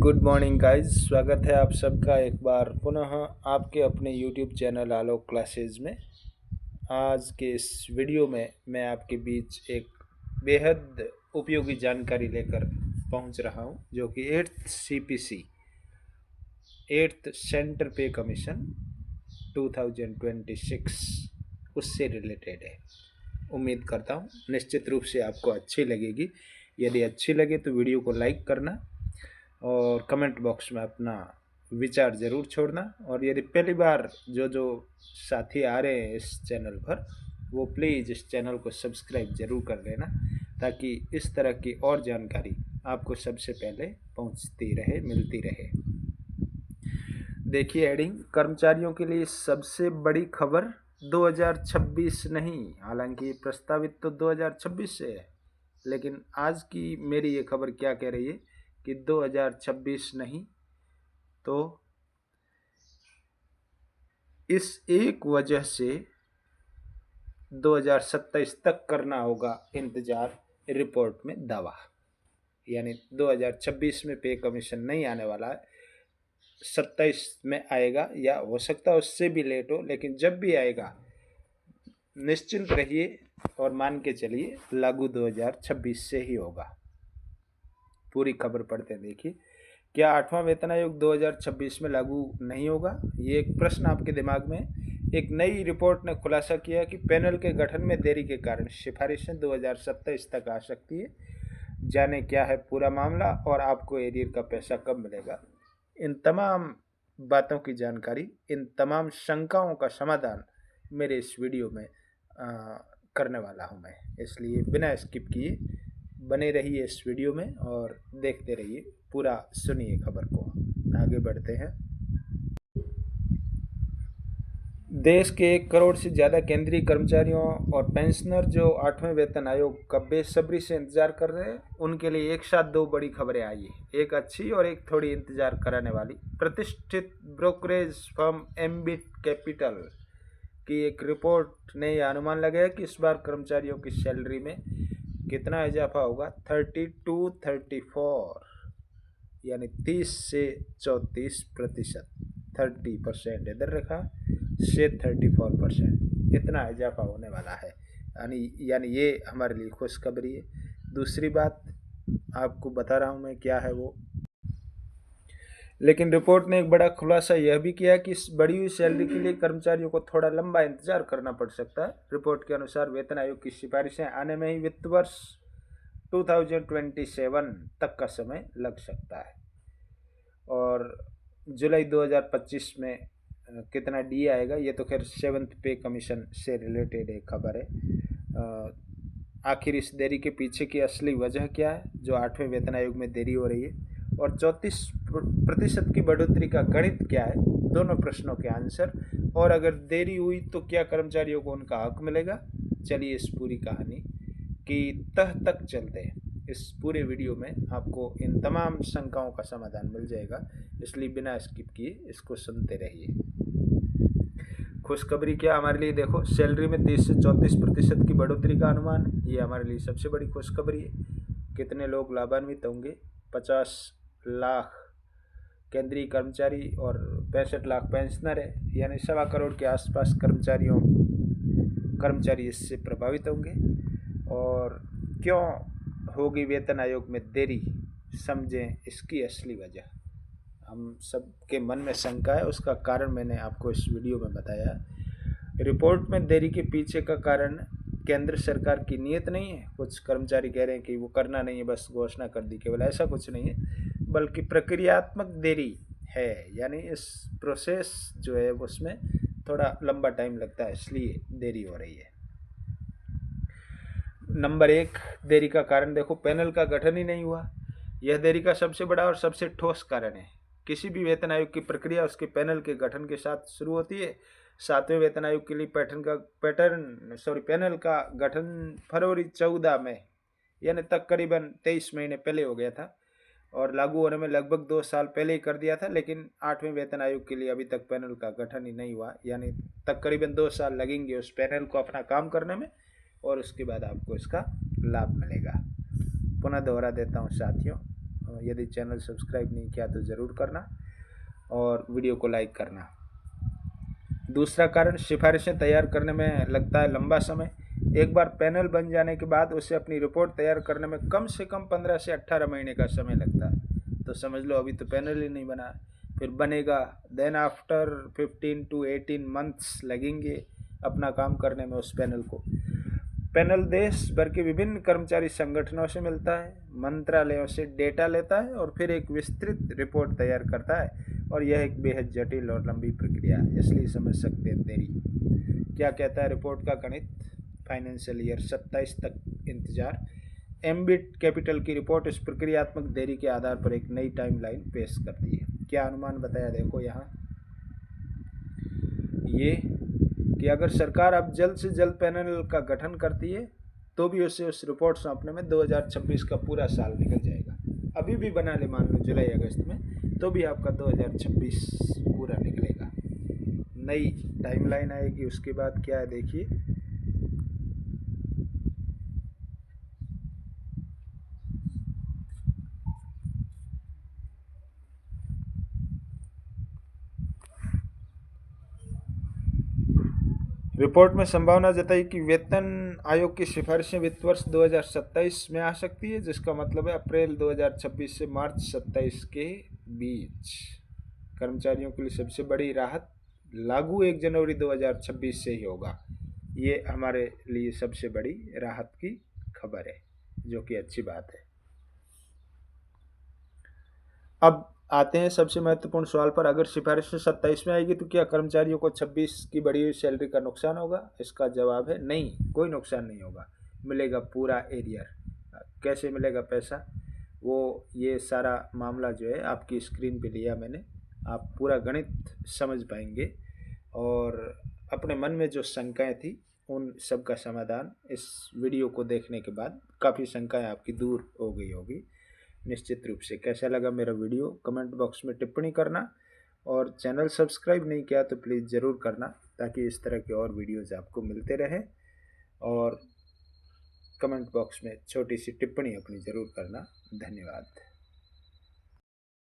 Good morning guys, स्वागत है आप सबका एक बार पुनः आपके अपने यूट्यूब चैनल आलोक क्लासेज में। आज के इस वीडियो में मैं आपके बीच एक बेहद उपयोगी जानकारी लेकर पहुंच रहा हूं, जो कि 8th CPC 8th सेंटर पे कमीशन 2026 उससे रिलेटेड है। उम्मीद करता हूं निश्चित रूप से आपको अच्छी लगेगी। यदि अच्छी लगे तो वीडियो को लाइक करना और कमेंट बॉक्स में अपना विचार ज़रूर छोड़ना। और यदि पहली बार जो साथी आ रहे हैं इस चैनल पर, वो प्लीज़ इस चैनल को सब्सक्राइब ज़रूर कर लेना, ताकि इस तरह की और जानकारी आपको सबसे पहले पहुंचती रहे, मिलती रहे। देखिए हेडिंग, कर्मचारियों के लिए सबसे बड़ी खबर 2026 नहीं, हालांकि प्रस्तावित तो 2026 से है, लेकिन आज की मेरी ये खबर क्या कह रही है कि 2026 नहीं, तो इस एक वजह से 2027 तक करना होगा इंतजार, रिपोर्ट में दावा। यानी 2026 में पे कमीशन नहीं आने वाला है, 27 में आएगा, या हो सकता है उससे भी लेट हो, लेकिन जब भी आएगा निश्चिंत रहिए और मान के चलिए लागू 2026 से ही होगा। पूरी खबर पढ़ते हैं। देखिए, क्या 8वां वेतन आयोग 2026 में लागू नहीं होगा? ये एक प्रश्न आपके दिमाग में। एक नई रिपोर्ट ने खुलासा किया कि पैनल के गठन में देरी के कारण सिफारिशें 2027 तक आ सकती है। जाने क्या है पूरा मामला और आपको एरियर का पैसा कब मिलेगा। इन तमाम बातों की जानकारी, इन तमाम शंकाओं का समाधान मेरे इस वीडियो में करने वाला हूं मैं। इसलिए बिना स्किप किए बने रहिए इस वीडियो में और देखते रहिए, पूरा सुनिए खबर को। आगे बढ़ते हैं। देश के 1 करोड़ से ज़्यादा केंद्रीय कर्मचारियों और पेंशनर जो 8वें वेतन आयोग का बेसब्री से इंतजार कर रहे हैं, उनके लिए एक साथ दो बड़ी खबरें आई है, एक अच्छी और एक थोड़ी इंतजार कराने वाली। प्रतिष्ठित ब्रोकरेज फर्म एम्बिट कैपिटल की एक रिपोर्ट ने यह अनुमान लगाया कि इस बार कर्मचारियों की सैलरी में कितना इजाफा होगा, 32-34, यानी 30 से 34%। 30% इधर रखा से 34%, इतना इजाफा होने वाला है। यानी ये हमारे लिए खुशखबरी है। दूसरी बात आपको बता रहा हूँ मैं, क्या है वो। लेकिन रिपोर्ट ने एक बड़ा खुलासा यह भी किया कि इस बढ़ी हुई सैलरी के लिए कर्मचारियों को थोड़ा लंबा इंतजार करना पड़ सकता है। रिपोर्ट के अनुसार वेतन आयोग की सिफारिशें आने में ही वित्त वर्ष 2027 तक का समय लग सकता है। और जुलाई 2025 में कितना डी आएगा, ये तो खैर 7th पे कमीशन से रिलेटेड एक खबर है। आखिर इस देरी के पीछे की असली वजह क्या है, जो 8वें वेतन आयोग में देरी हो रही है, और 34% की बढ़ोतरी का गणित क्या है, दोनों प्रश्नों के आंसर। और अगर देरी हुई तो क्या कर्मचारियों को उनका हक मिलेगा। चलिए इस पूरी कहानी की तह तक चलते हैं। इस पूरे वीडियो में आपको इन तमाम शंकाओं का समाधान मिल जाएगा, इसलिए बिना स्किप किए इसको सुनते रहिए। खुशखबरी क्या हमारे लिए, देखो, सैलरी में 30 से 34% की बढ़ोतरी का अनुमान है। ये हमारे लिए सबसे बड़ी खुशखबरी है। कितने लोग लाभान्वित होंगे? 50 लाख केंद्रीय कर्मचारी और 65 लाख पेंशनर है, यानी 1.25 करोड़ के आसपास कर्मचारी इससे प्रभावित होंगे। और क्यों होगी वेतन आयोग में देरी, समझें इसकी असली वजह। हम सबके मन में शंका है, उसका कारण मैंने आपको इस वीडियो में बताया। रिपोर्ट में देरी के पीछे का कारण केंद्र सरकार की नीयत नहीं है। कुछ कर्मचारी कह रहे हैं कि वो करना नहीं है, बस घोषणा कर दी केवल, ऐसा कुछ नहीं है, बल्कि प्रक्रियात्मक देरी है। यानी इस प्रोसेस जो है उसमें थोड़ा लंबा टाइम लगता है, इसलिए देरी हो रही है। नंबर 1 देरी का कारण देखो, पैनल का गठन ही नहीं हुआ। यह देरी का सबसे बड़ा और सबसे ठोस कारण है। किसी भी वेतन आयोग की प्रक्रिया उसके पैनल के गठन के साथ शुरू होती है। 7वें वेतन आयोग के लिए पैनल का गठन फरवरी 14 में, यानी तकरीबन 23 महीने पहले हो गया था, और लागू होने में लगभग 2 साल पहले ही कर दिया था। लेकिन 8वें वेतन आयोग के लिए अभी तक पैनल का गठन ही नहीं हुआ, यानी तकरीबन 2 साल लगेंगे उस पैनल को अपना काम करने में, और उसके बाद आपको इसका लाभ मिलेगा। पुनः दोहरा देता हूँ साथियों, यदि चैनल सब्सक्राइब नहीं किया तो ज़रूर करना और वीडियो को लाइक करना। दूसरा कारण, सिफारिशें तैयार करने में लगता है लंबा समय। एक बार पैनल बन जाने के बाद उसे अपनी रिपोर्ट तैयार करने में कम से कम 15 से 18 महीने का समय लगता है। तो समझ लो अभी तो पैनल ही नहीं बना, फिर बनेगा, देन आफ्टर 15 to 18 मंथ्स लगेंगे अपना काम करने में उस पैनल को। पैनल देश भर के विभिन्न कर्मचारी संगठनों से मिलता है, मंत्रालयों से डेटा लेता है और फिर एक विस्तृत रिपोर्ट तैयार करता है, और यह एक बेहद जटिल और लंबी प्रक्रिया है, इसलिए समझ सकते हैं देरी। क्या कहता है रिपोर्ट का गणित? फाइनेंशियल ईयर 27 तक इंतजार। एम्बिट कैपिटल की रिपोर्ट इस प्रक्रियात्मक देरी के आधार पर एक नई टाइमलाइन पेश करती है। क्या अनुमान बताया देखो यहाँ, ये कि अगर सरकार अब जल्द से जल्द पैनल का गठन करती है तो भी उसे उस रिपोर्ट सौंपने में 2026 का पूरा साल निकल जाएगा। अभी भी बना ले मान लो जुलाई अगस्त में, तो भी आपका 2026 पूरा निकलेगा। नई टाइमलाइन आएगी, उसके बाद क्या है देखिए, रिपोर्ट में संभावना जताई कि वेतन आयोग की सिफारिशें वित्त वर्ष 2027 में आ सकती है, जिसका मतलब है अप्रैल 2026 से मार्च 27 के बीच। कर्मचारियों के लिए सबसे बड़ी राहत लागू 1 जनवरी 2026 से ही होगा। ये हमारे लिए सबसे बड़ी राहत की खबर है, जो कि अच्छी बात है। अब आते हैं सबसे महत्वपूर्ण सवाल पर, अगर सिफारिशें 27 में आएगी तो क्या कर्मचारियों को 26 की बढ़ी हुई सैलरी का नुकसान होगा? इसका जवाब है नहीं, कोई नुकसान नहीं होगा, मिलेगा पूरा एरियर। कैसे मिलेगा पैसा, वो ये सारा मामला जो है आपकी स्क्रीन पे लिया मैंने, आप पूरा गणित समझ पाएंगे और अपने मन में जो शंकाएं थी उन सब का समाधान इस वीडियो को देखने के बाद काफ़ी शंकाएं आपकी दूर हो गई होगी निश्चित रूप से। कैसा लगा मेरा वीडियो कमेंट बॉक्स में टिप्पणी करना, और चैनल सब्सक्राइब नहीं किया तो प्लीज़ ज़रूर करना, ताकि इस तरह के और वीडियोज़ आपको मिलते रहें। और कमेंट बॉक्स में छोटी सी टिप्पणी अपनी ज़रूर करना। धन्यवाद।